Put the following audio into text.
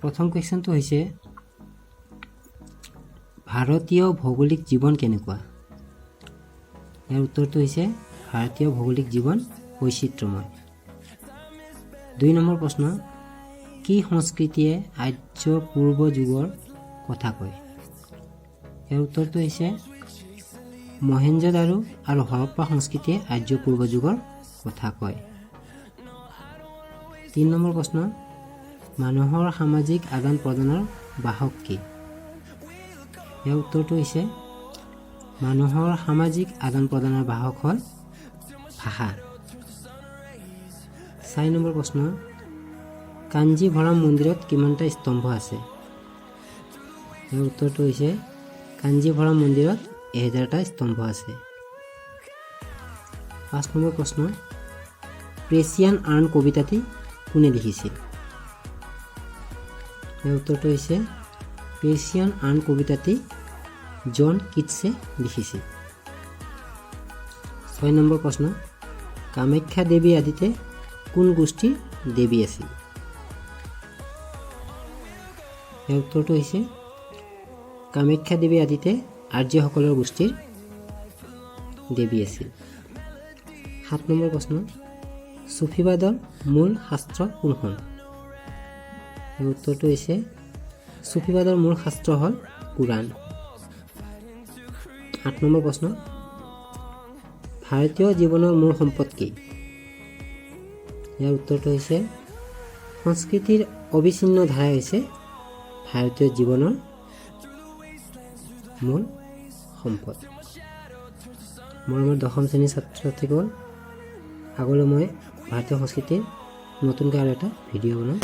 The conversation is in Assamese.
প্ৰথম কুৱেশ্যনটো হৈছে ভাৰতীয় ভৌগোলিক জীৱন কেনেকুৱা? ইয়াৰ উত্তৰটো হৈছে ভাৰতীয় ভৌগোলিক জীৱন বৈচিত্ৰ্যময়। 2 নম্বৰ প্ৰশ্ন, কি সংস্কৃতিয়ে আৰ্য পূৰ্ব যুগৰ কথা কয়? ইয়াৰ উত্তৰটো হৈছে মহেঞ্জোদাৰো আৰু হৰপ্পা সংস্কৃতিয়ে আৰ্য পূৰ্ব যুগৰ কথা কয়। 3 নম্বৰ প্ৰশ্ন, মানুহৰ সামাজিক আদান প্ৰদানৰ বাহক কি? ইয়াৰ উত্তৰটো হৈছে মানুহৰ সামাজিক আদান প্ৰদানৰ বাহক হ'ল ভাষা। 4 নম্বৰ প্ৰশ্ন, কাঞ্জীভৰম মন্দিৰত কিমানটা স্তম্ভ আছে? ইয়াৰ উত্তৰটো হৈছে কাঞ্জীভৰম মন্দিৰত 1000টা স্তম্ভ আছে। 5 নম্বৰ প্ৰশ্ন, প্ৰেচিয়ান আৰ্ণ কবিতাটি কোনে লিখিছিল? ইয়াৰ উত্তৰটো হৈছে প্ৰেচিয়ান আৰ্ণ কবিতাটি জন কিটছে লিখিছিল। 6 নম্বৰ প্ৰশ্ন, কামাখ্যা দেৱী আদিতে কোন গোষ্ঠীৰ দেৱী আছিল? ইয়াৰ উত্তৰটো হৈছে কামাখ্যা দেৱী আদিতে আৰ্যসকলৰ গোষ্ঠীৰ দেৱী আছিল। 7 নম্বৰ প্ৰশ্ন, চুফীবাদৰ মূল শাস্ত্ৰ কোনখন? ইয়াৰ উত্তৰটো হৈছে চুফীবাদৰ মূল শাস্ত্ৰ হ'ল কুৰাণ। 8 নম্বৰ প্ৰশ্ন, ভাৰতীয় জীৱনৰ মূল সম্পদ কি? ইয়াৰ উত্তৰটো হৈছে সংস্কৃতিৰ অবিচ্ছিন্ন ধাৰা হৈছে ভাৰতীয় জীৱনৰ মূল সম্পদ। মৰমৰ 10ম শ্ৰেণীৰ ছাত্ৰ ছাত্ৰীসকল, আগলৈ মই ভাৰতীয় সংস্কৃতিৰ নতুনকৈ আৰু এটা ভিডিঅ' বনাম।